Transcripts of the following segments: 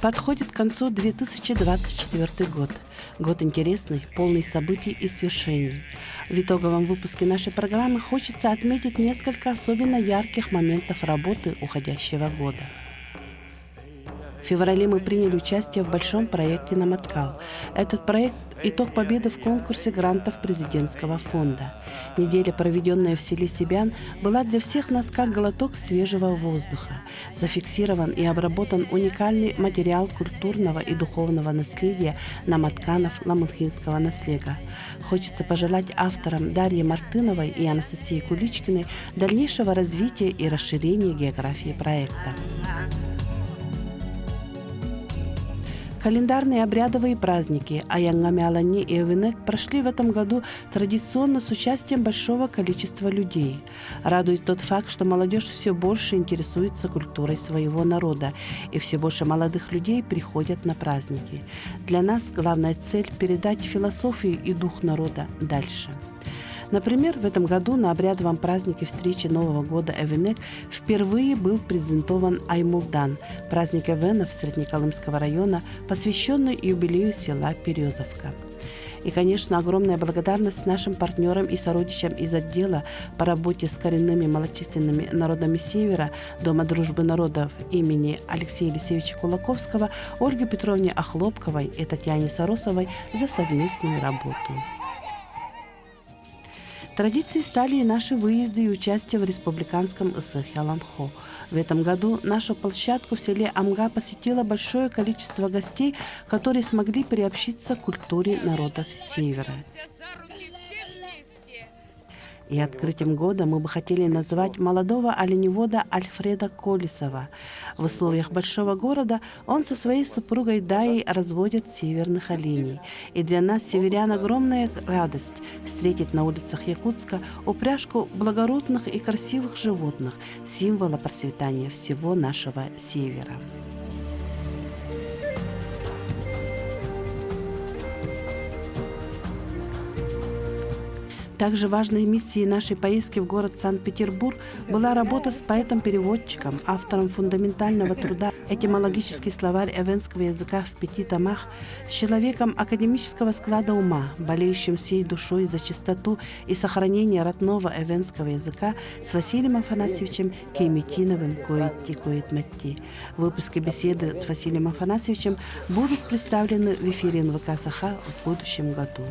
Подходит к концу 2024 год. Год интересный, полный событий и свершений. В итоговом выпуске нашей программы хочется отметить несколько особенно ярких моментов работы уходящего года. В феврале мы приняли участие в большом проекте «Наматкал». Этот проект – итог победы в конкурсе грантов президентского фонда. Неделя, проведенная в селе Себян, была для всех нас как глоток свежего воздуха. Зафиксирован и обработан уникальный материал культурного и духовного наследия наматканов ламунхинского наследия. Хочется пожелать авторам Дарье Мартыновой и Анастасии Куличкиной дальнейшего развития и расширения географии проекта. Календарные обрядовые праздники Аянгамялани и Эвенек прошли в этом году традиционно с участием большого количества людей. Радует тот факт, что молодежь все больше интересуется культурой своего народа, и все больше молодых людей приходят на праздники. Для нас главная цель – передать философию и дух народа дальше. Например, в этом году на обрядовом празднике встречи Нового года Эвенек впервые был презентован Аймулдан, праздник эвенов Среднеколымского района, посвященный юбилею села Перезовка. И, конечно, огромная благодарность нашим партнерам и сородичам из отдела по работе с коренными малочисленными народами Севера Дома дружбы народов имени Алексея Елисеевича Кулаковского, Ольге Петровне Охлопковой и Татьяне Соросовой за совместную работу. Традицией стали и наши выезды и участие в республиканском СХ-Яланхо. В этом году нашу площадку в селе Амга посетило большое количество гостей, которые смогли приобщиться к культуре народов Севера. И открытием года мы бы хотели назвать молодого оленевода Альфреда Колесова. В условиях большого города он со своей супругой Даей разводит северных оленей. И для нас, северян, огромная радость встретить на улицах Якутска упряжку благородных и красивых животных, символа процветания всего нашего севера. Также важной миссией нашей поездки в город Санкт-Петербург была работа с поэтом-переводчиком, автором фундаментального труда «Этимологический словарь эвенского языка в 5 томах», с человеком академического склада ума, болеющим всей душой за чистоту и сохранение родного эвенского языка, с Василием Афанасьевичем Кейметиновым Коитти-Коитматти. Выпуски беседы с Василием Афанасьевичем будут представлены в эфире НВК Саха в будущем году.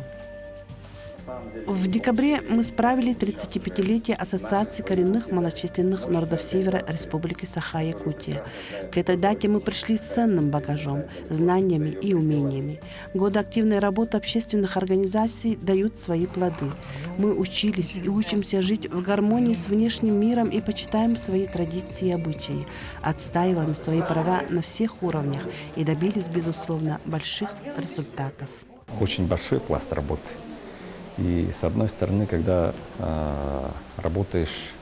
В декабре мы справили 35-летие Ассоциации коренных малочисленных народов Севера Республики Саха-Якутия. К этой дате мы пришли с ценным багажом, знаниями и умениями. Годы активной работы общественных организаций дают свои плоды. Мы учились и учимся жить в гармонии с внешним миром и почитаем свои традиции и обычаи, отстаиваем свои права на всех уровнях и добились, безусловно, больших результатов. Очень большой пласт работы. И с одной стороны, когда работаешь,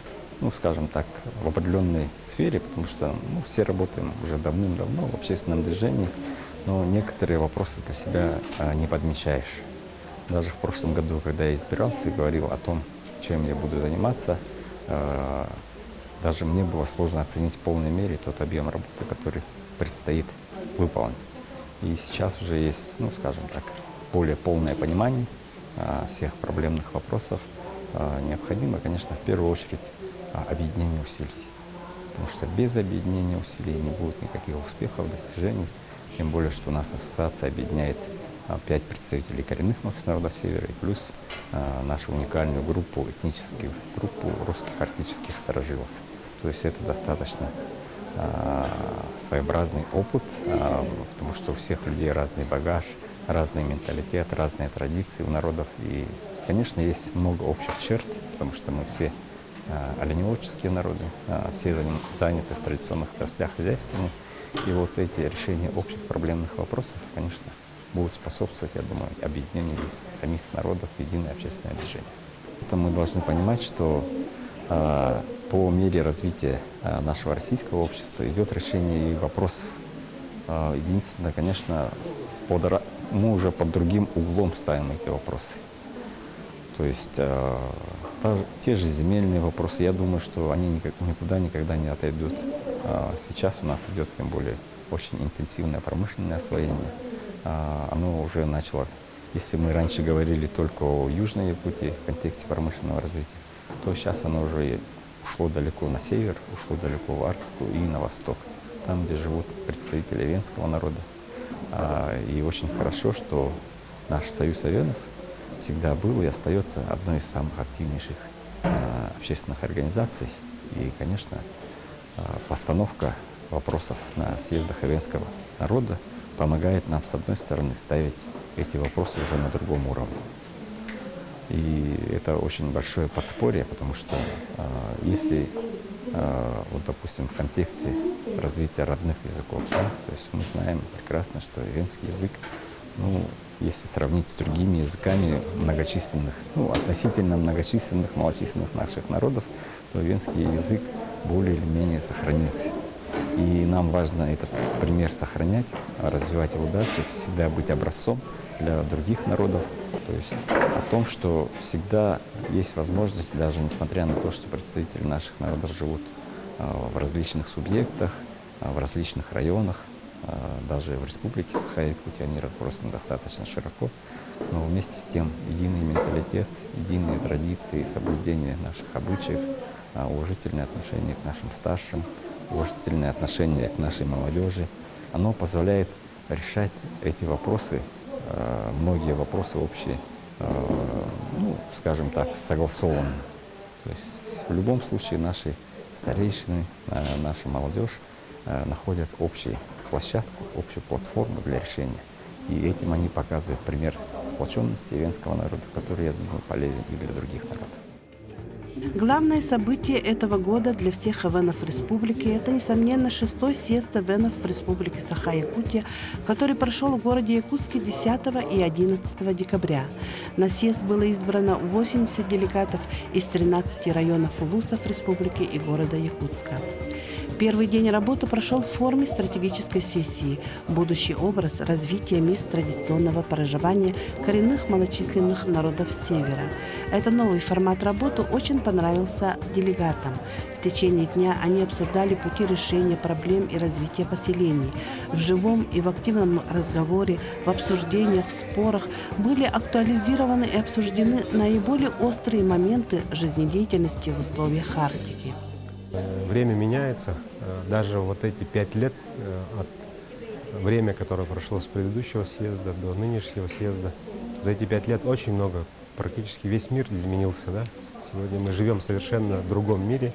скажем так, в определенной сфере, потому что все работаем уже давным-давно в общественном движении, но некоторые вопросы для себя не подмечаешь. Даже в прошлом году, когда я избирался и говорил о том, чем я буду заниматься, даже мне было сложно оценить в полной мере тот объем работы, который предстоит выполнить. И сейчас уже есть, скажем так, более полное понимание всех проблемных вопросов. Необходимо, конечно, в первую очередь объединение усилий. Потому что без объединения усилий не будет никаких успехов, достижений. Тем более, что у нас ассоциация объединяет 5 представителей коренных народов Севера и плюс нашу уникальную группу, этническую группу русских арктических старожилов. То есть это достаточно своеобразный опыт, потому что у всех людей разный багаж, разный менталитет, разные традиции у народов. И, конечно, есть много общих черт, потому что мы все оленеводческие народы, все заняты в традиционных отраслях хозяйствами. И вот эти решения общих проблемных вопросов, конечно, будут способствовать, я думаю, объединению из самих народов в единое общественное движение. Это мы должны понимать, что по мере развития нашего российского общества идет решение и вопросов. Единственное, конечно, мы уже под другим углом ставим эти вопросы. То есть те же земельные вопросы, я думаю, что они никуда никогда не отойдут. Сейчас у нас идет тем более очень интенсивное промышленное освоение. Оно уже начало, если мы раньше говорили только о Южной Якутии в контексте промышленного развития, то сейчас оно уже ушло далеко на север, ушло далеко в Арктику и на восток, там, где живут представители эвенского народа. И очень хорошо, что наш Союз эвенов всегда был и остается одной из самых активнейших общественных организаций. И, конечно, постановка вопросов на съездах эвенского народа помогает нам, с одной стороны, ставить эти вопросы уже на другом уровне. И это очень большое подспорье, потому что если, вот, допустим, в контексте развития родных языков, да, то есть мы знаем прекрасно, что эвенский язык, если сравнить с другими языками многочисленных, относительно многочисленных, малочисленных наших народов, то эвенский язык более или менее сохранился. И нам важно этот пример сохранять, развивать его дальше, всегда быть образцом для других народов. То есть о том, что всегда есть возможность, даже несмотря на то, что представители наших народов живут в различных субъектах, в различных районах, даже в республике Саха-Якутия они разбросаны достаточно широко, но вместе с тем единый менталитет, единые традиции, соблюдение наших обычаев, уважительное отношение к нашим старшим, уважительное отношение к нашей молодежи, оно позволяет решать эти вопросы, многие вопросы общие, скажем так, согласованно. То есть в любом случае наши старейшины, наша молодежь находят общую площадку, общую платформу для решения. И этим они показывают пример сплоченности эвенского народа, который, я думаю, полезен и для других народов. Главное событие этого года для всех эвенов республики – это, несомненно, 6-й съезд эвенов в республике Саха-Якутия, который прошел в городе Якутске 10 и 11 декабря. На съезд было избрано 80 делегатов из 13 районов улусов республики и города Якутска. Первый день работы прошел в форме стратегической сессии «Будущий образ развития мест традиционного проживания коренных малочисленных народов Севера». Это новый формат работы очень понравился делегатам. В течение дня они обсуждали пути решения проблем и развития поселений. В живом и в активном разговоре, в обсуждениях, в спорах были актуализированы и обсуждены наиболее острые моменты жизнедеятельности в условиях Арктики. Время меняется. Даже вот эти 5 лет от времени, которое прошло с предыдущего съезда до нынешнего съезда, за эти 5 лет очень много, практически весь мир изменился. Да? Сегодня мы живем в совершенно другом мире.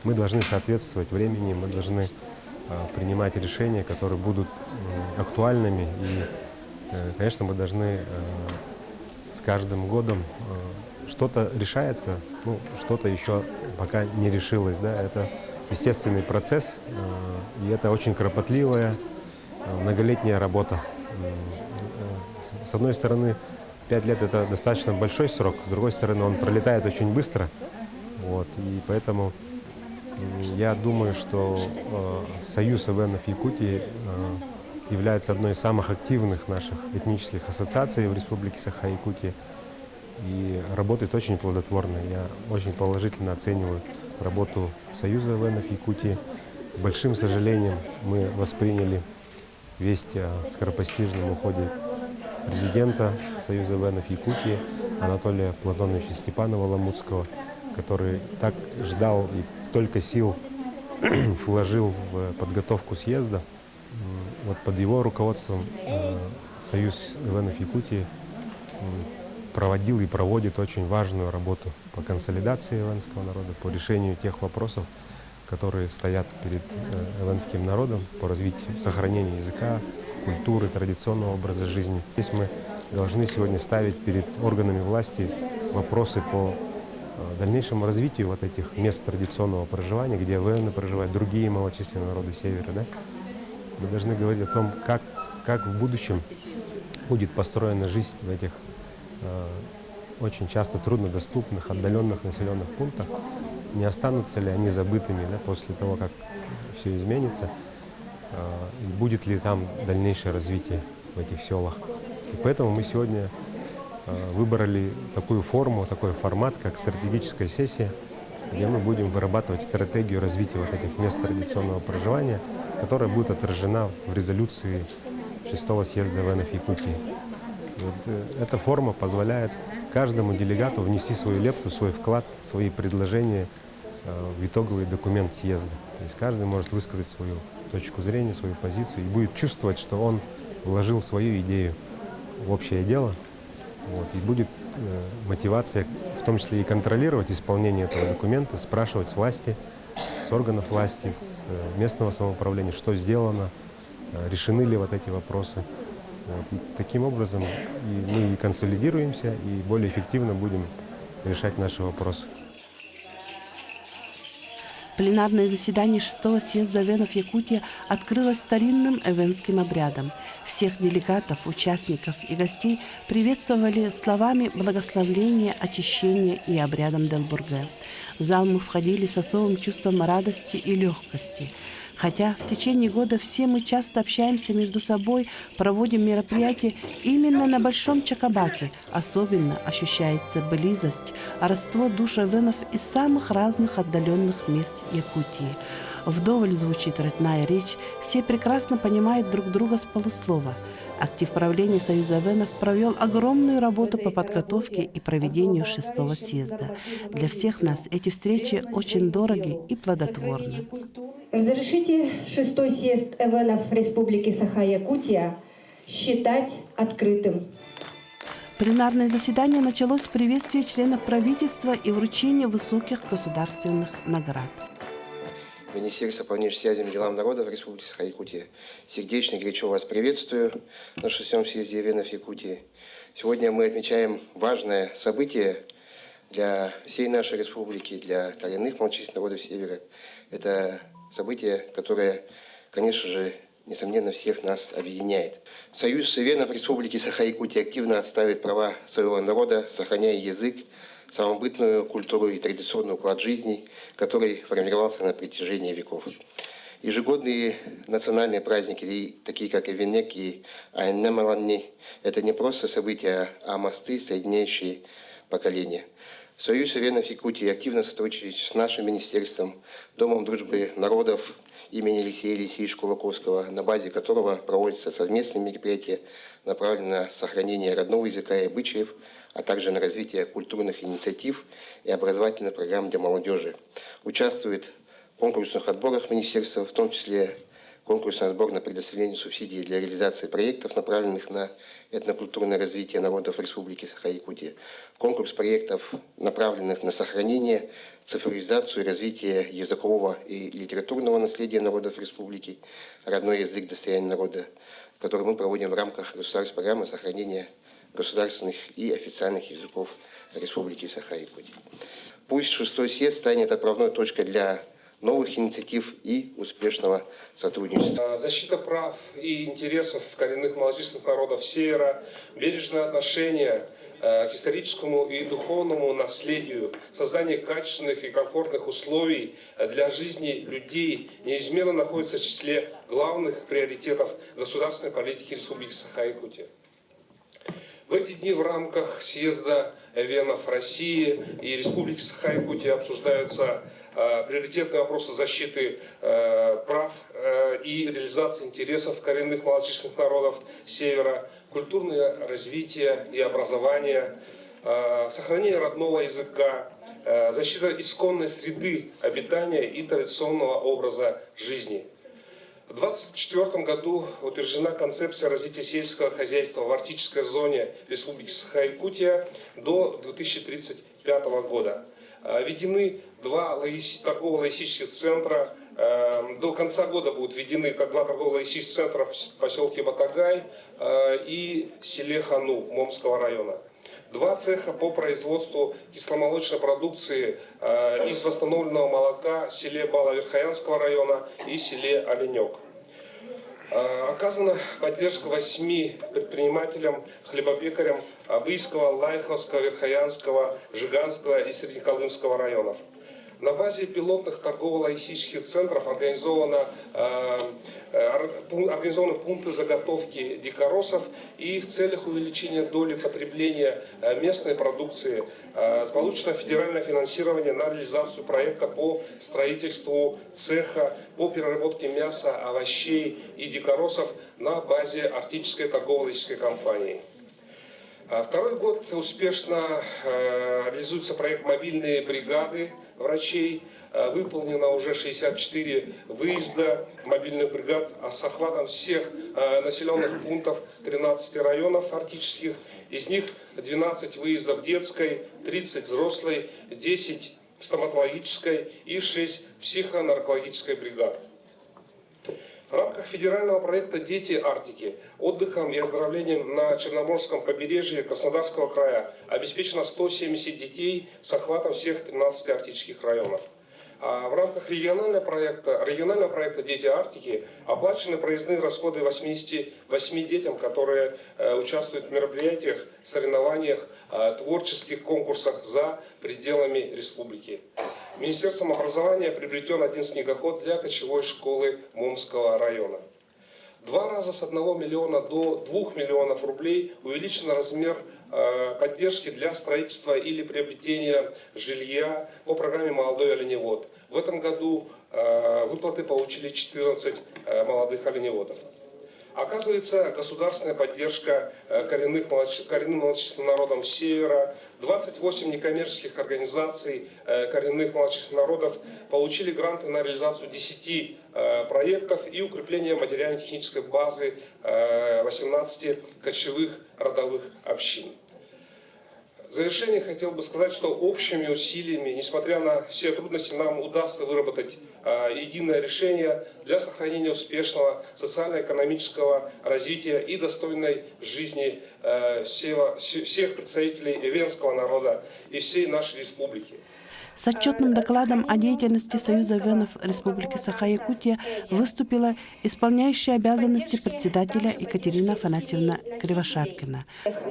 Мы должны соответствовать времени, мы должны принимать решения, которые будут актуальными. И, конечно, мы должны с каждым годом что-то решается, что-то еще пока не решилось. Да? Это естественный процесс, и это очень кропотливая, многолетняя работа. С одной стороны, 5 лет – это достаточно большой срок, с другой стороны, он пролетает очень быстро. Вот, и поэтому я думаю, что Союз эвенов Якутии является одной из самых активных наших этнических ассоциаций в Республике Саха-Якутия. И работает очень плодотворно. Я очень положительно оцениваю работу Союза эвенов Якутии. С большим сожалением мы восприняли весть о скоропостижном уходе президента Союза эвенов Якутии Анатолия Платоновича Степанова-Ламутского, который так ждал и столько сил вложил в подготовку съезда. Вот под его руководством Союз эвенов Якутии проводил и проводит очень важную работу по консолидации эвенского народа, по решению тех вопросов, которые стоят перед эвенским народом, по развитию, сохранению языка, культуры, традиционного образа жизни. Здесь мы должны сегодня ставить перед органами власти вопросы по дальнейшему развитию вот этих мест традиционного проживания, где эвены проживают, другие малочисленные народы Севера. Да? Мы должны говорить о том, как в будущем будет построена жизнь в этих очень часто труднодоступных, отдаленных населенных пунктах, не останутся ли они забытыми, да, после того, как все изменится, и будет ли там дальнейшее развитие в этих селах. И поэтому мы сегодня выбрали такую форму, такой формат, как стратегическая сессия, где мы будем вырабатывать стратегию развития вот этих мест традиционного проживания, которая будет отражена в резолюции 6-го съезда ЭВНов Якутии. Эта форма позволяет каждому делегату внести свою лепту, свой вклад, свои предложения в итоговый документ съезда. То есть каждый может высказать свою точку зрения, свою позицию и будет чувствовать, что он вложил свою идею в общее дело. И будет мотивация, в том числе и контролировать исполнение этого документа, спрашивать с власти, с органов власти, с местного самоуправления, что сделано, решены ли вот эти вопросы. Таким образом мы и консолидируемся, и более эффективно будем решать наши вопросы. Пленарное заседание 6-го съезда эвенов Якутии открылось старинным эвенским обрядом. Всех делегатов, участников и гостей приветствовали словами благословления, очищения и обрядом Делбурге. В зал мы входили с особым чувством радости и легкости. Хотя в течение года все мы часто общаемся между собой, проводим мероприятия именно на Большом Чакабаке, особенно ощущается близость, родство душ эвенов из самых разных отдаленных мест Якутии. Вдоволь звучит родная речь, все прекрасно понимают друг друга с полуслова. Актив правления Союза эвенов провел огромную работу по подготовке и проведению 6-го съезда. Для всех нас эти встречи очень дороги и плодотворны. Разрешите 6-й съезд эвенов Республики Саха-Якутия считать открытым. Пленарное заседание началось с приветствия членов правительства и вручения высоких государственных наград. Министерство по внешним связям и делам народов Республики Саха-Якутия. Сердечно и горячо вас приветствую на 6-м съезде эвенов Якутии. Сегодня мы отмечаем важное событие для всей нашей республики, для коренных малочисленных народов Севера. Это событие, которое, конечно же, несомненно, всех нас объединяет. Союз эвенов Республики Саха-Якутия активно отстаивает права своего народа, сохраняя язык, самобытную культуру и традиционный уклад жизни, который формировался на протяжении веков. Ежегодные национальные праздники, такие как Эвенек и Айннемаланни, это не просто события, а мосты, соединяющие поколения. Союз эвенов Якутии активно сотрудничает с нашим министерством, Домом дружбы народов имени Алексея Алексеевича Кулаковского, на базе которого проводятся совместные мероприятия, направленные на сохранение родного языка и обычаев, а также на развитие культурных инициатив и образовательных программ для молодежи. Участвует в конкурсных отборах министерства, в том числе конкурсный отбор на предоставление субсидий для реализации проектов, направленных на этнокультурное развитие народов Республики Саха-Якутия. Конкурс проектов, направленных на сохранение, цифровизацию и развитие языкового и литературного наследия народов Республики, родной язык достояния народа, который мы проводим в рамках государственной программы сохранения государственных и официальных языков Республики Саха-Якутия. Пусть 6-й съезд станет отправной точкой для новых инициатив и успешного сотрудничества. Защита прав и интересов коренных малочисленных народов Севера, бережное отношение к историческому и духовному наследию, создание качественных и комфортных условий для жизни людей неизменно находится в числе главных приоритетов государственной политики Республики Саха-Якутия. В эти дни в рамках съезда эвенов России и Республики Саха-Якутия обсуждаются приоритетные вопросы защиты прав и реализации интересов коренных малочисленных народов Севера, культурное развитие и образование, сохранение родного языка, защита исконной среды обитания и традиционного образа жизни. В 2024 году утверждена концепция развития сельского хозяйства в арктической зоне Республики Саха-Якутия до 2035 года. Введены 2 торгово-логистических центра. До конца года будут введены 2 торгово-логистических центра в поселке Батагай и селе Хану Момского района. 2 цеха по производству кисломолочной продукции из восстановленного молока в селе Бала-Верхоянского района и селе Оленек. Оказана поддержка 8 предпринимателям, хлебопекарям Абыйского, Лайховского, Верхоянского, Жиганского и Среднеколымского районов. На базе пилотных торгово-логистических центров организованы пункты заготовки дикоросов, и в целях увеличения доли потребления местной продукции получено федеральное финансирование на реализацию проекта по строительству цеха по переработке мяса, овощей и дикоросов на базе Арктической торгово-логистической компании. Второй год успешно реализуется проект «Мобильные бригады врачей». Выполнено уже 64 выезда мобильных бригад с охватом всех населенных пунктов 13 районов арктических. Из них 12 выездов детской, 30 взрослой, 10 стоматологической и 6 психонаркологической бригад. В рамках федерального проекта «Дети Арктики» отдыхом и оздоровлением на Черноморском побережье Краснодарского края обеспечено 170 детей с охватом всех 13 арктических районов. А в рамках регионального проекта «Дети Арктики» оплачены проездные расходы 88 детям, которые участвуют в мероприятиях, соревнованиях, творческих конкурсах за пределами республики. Министерством образования приобретен один снегоход для кочевой школы Момского района. 2 раза с 1 миллиона до 2 миллионов рублей увеличен размер поддержки для строительства или приобретения жилья по программе «Молодой оленевод». В этом году выплаты получили 14 молодых оленеводов. Оказывается государственная поддержка коренным малочисленным народам Севера. 28 некоммерческих организаций коренных малочисленных народов получили гранты на реализацию 10 проектов и укрепление материально-технической базы 18 кочевых родовых общин. В завершение хотел бы сказать, что общими усилиями, несмотря на все трудности, нам удастся выработать единое решение для сохранения успешного социально-экономического развития и достойной жизни всех представителей эвенского народа и всей нашей республики. С отчетным докладом о деятельности Союза эвенов Республики Саха-Якутия выступила исполняющая обязанности председателя Екатерина Афанасьевна Кривошапкина.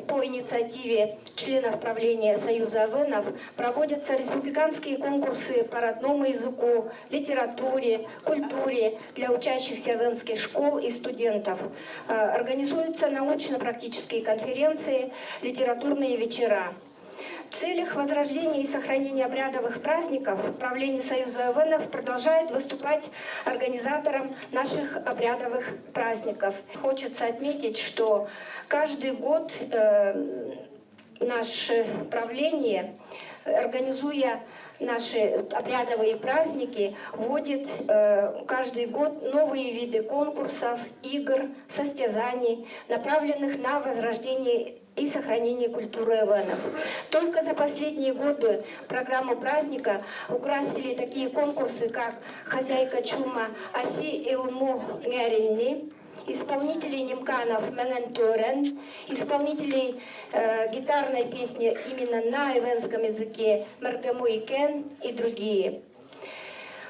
По инициативе членов правления Союза эвенов проводятся республиканские конкурсы по родному языку, литературе, культуре для учащихся эвенских школ и студентов. Организуются научно-практические конференции, литературные вечера. В целях возрождения и сохранения обрядовых праздников правление Союза эвенов продолжает выступать организатором наших обрядовых праздников. Хочется отметить, что каждый год наше правление, организуя наши обрядовые праздники, вводит каждый год новые виды конкурсов, игр, состязаний, направленных на возрождение и сохранение культуры эвенов. Только за последние годы программу праздника украсили такие конкурсы, как «Хозяйка чума Аси Илму Неринни», исполнителей нимканов Мэнэнтурен, исполнителей гитарной песни именно на эвенском языке Мэргэмуикен и другие.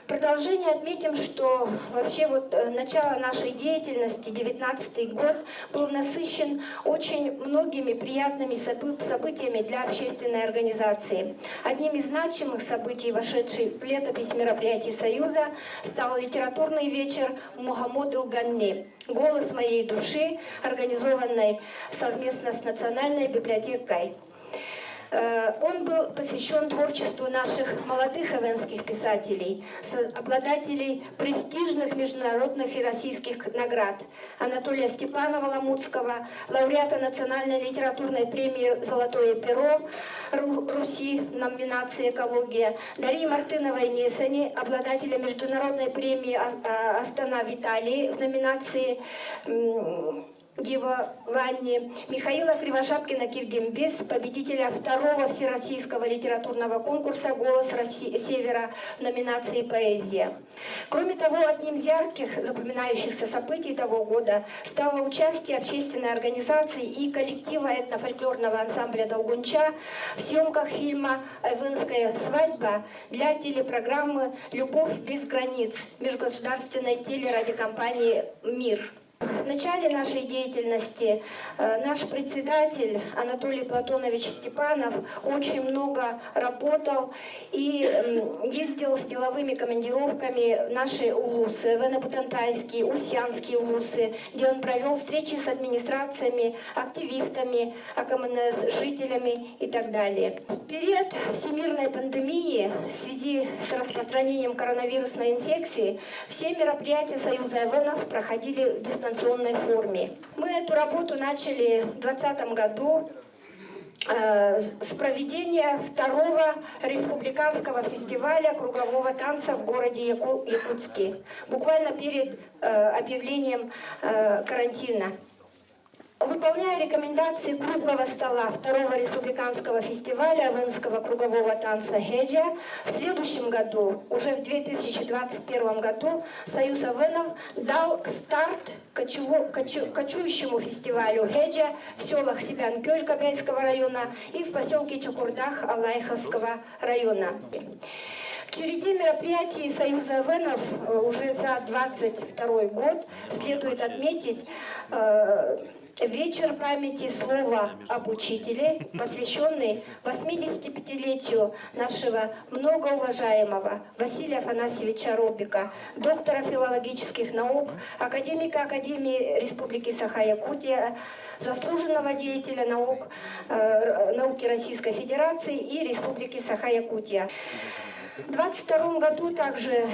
В продолжение отметим, что вообще начало нашей деятельности, 19-й год, был насыщен очень многими приятными событиями для общественной организации. Одним из значимых событий, вошедшей в летопись мероприятий Союза, стал литературный вечер «Мухаммад Илганни» «Голос моей души», организованный совместно с Национальной библиотекой. Он был посвящен творчеству наших молодых эвенских писателей, обладателей престижных международных и российских наград: Анатолия Степанова-Ламутского, лауреата Национальной литературной премии «Золотое перо» Руси в номинации «Экология», Дарьи Мартыновой-Несени, обладателя международной премии «Астана» в Италии в номинации Гива Ванни, Михаила Кривошапкина-Киргембис, победителя второго всероссийского литературного конкурса «Голос Севера» в номинации «Поэзия». Кроме того, одним из ярких запоминающихся событий того года стало участие общественной организации и коллектива этнофольклорного ансамбля «Долгунча» в съемках фильма «Эвенская свадьба» для телепрограммы «Любовь без границ» межгосударственной телерадиокомпании «Мир». В начале нашей деятельности наш председатель Анатолий Платонович Степанов очень много работал и ездил с деловыми командировками в наши улусы, Венебутантайские, Ульсянские улусы, где он провел встречи с администрациями, активистами, АКМНС, жителями и так далее. В период всемирной пандемии в связи с распространением коронавирусной инфекции все мероприятия Союза ЭВНов проходили в дистанционной форме. Мы эту работу начали в 2020 году с проведения второго республиканского фестиваля кругового танца в городе Якутске, буквально перед объявлением карантина. Выполняя рекомендации круглого стола второго республиканского фестиваля эвенского кругового танца «Хеджа», в следующем году, уже в 2021 году, Союз эвенов дал старт кочующему фестивалю «Хеджа» в селах Сибянкёль Кобяйского района и в поселке Чакурдах Алайховского района. В череде мероприятий Союза эвенов уже за 2022 год следует отметить вечер памяти слова об учителе, посвященный 85-летию нашего многоуважаемого Василия Афанасьевича Робика, доктора филологических наук, академика Академии Республики Саха-Якутия, заслуженного деятеля науки Российской Федерации и Республики Саха-Якутия. В 2022 году также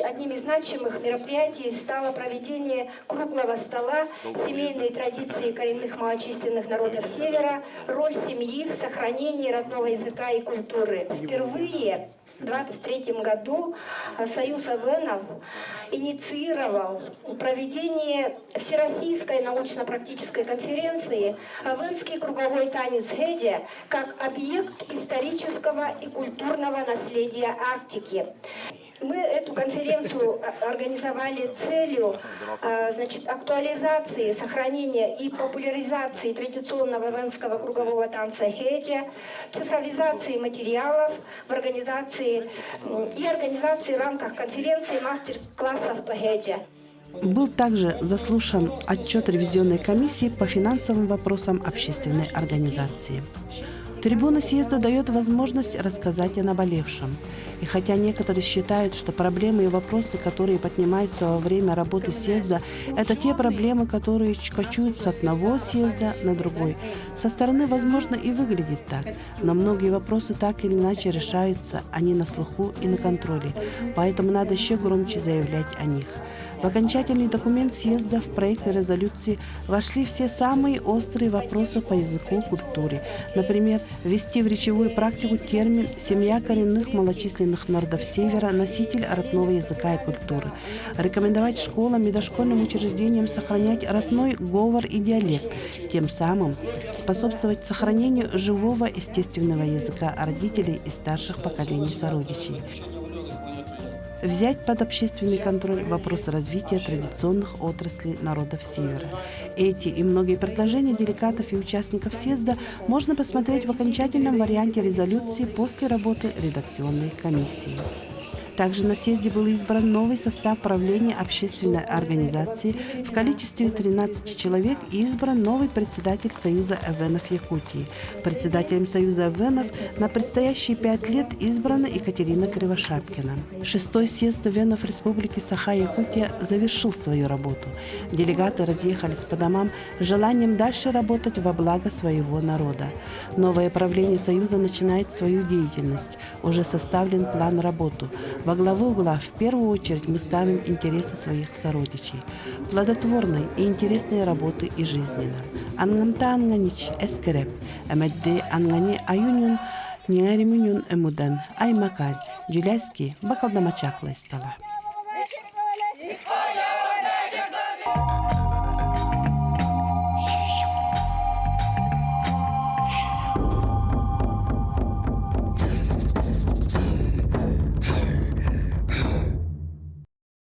одним из значимых мероприятий стало проведение круглого стола «Семейные традиции коренных малочисленных народов Севера. Роль семьи в сохранении родного языка и культуры». Впервые в 2023 году Союз эвенов инициировал проведение Всероссийской научно-практической конференции «Эвенский круговой танец Хеджа» как объект исторического и культурного наследия Арктики. Мы эту конференцию организовали целью актуализации, сохранения и популяризации традиционного эвенского кругового танца «Хеджа», цифровизации материалов в организации в рамках конференции мастер-классов по «Хеджа». Был также заслушан отчет ревизионной комиссии по финансовым вопросам общественной организации. Трибуна съезда дает возможность рассказать о наболевшем. И хотя некоторые считают, что проблемы и вопросы, которые поднимаются во время работы съезда, это те проблемы, которые кочуют с одного съезда на другой. Со стороны, возможно, и выглядит так. Но многие вопросы так или иначе решаются, они на слуху и на контроле. Поэтому надо еще громче заявлять о них. В окончательный документ съезда в проект резолюции вошли все самые острые вопросы по языку и культуре. Например, ввести в речевую практику термин «семья коренных малочисленных народов Севера», носитель родного языка и культуры. Рекомендовать школам и дошкольным учреждениям сохранять родной говор и диалект, тем самым способствовать сохранению живого естественного языка родителей и старших поколений сородичей. Взять под общественный контроль вопросы развития традиционных отраслей народов Севера. Эти и многие предложения делегатов и участников съезда можно посмотреть в окончательном варианте резолюции после работы редакционной комиссии. Также на съезде был избран новый состав правления общественной организации в количестве 13 человек и избран новый председатель Союза эвенов Якутии. Председателем Союза эвенов на предстоящие 5 лет избрана Екатерина Кривошапкина. 6-й съезд эвенов Республики Саха-Якутия завершил свою работу. Делегаты разъехались по домам с желанием дальше работать во благо своего народа. Новое правление Союза начинает свою деятельность. Уже составлен план работы. Во главу угла в первую очередь мы ставим интересы своих сородичей. Плодотворной и интересной работы и жизненно. Ангамта анганич эскереп, эмедде ангани аюнюн, ниаримюнюн эмуден, аймакаль, джуляйский бакалдамачаклай стала.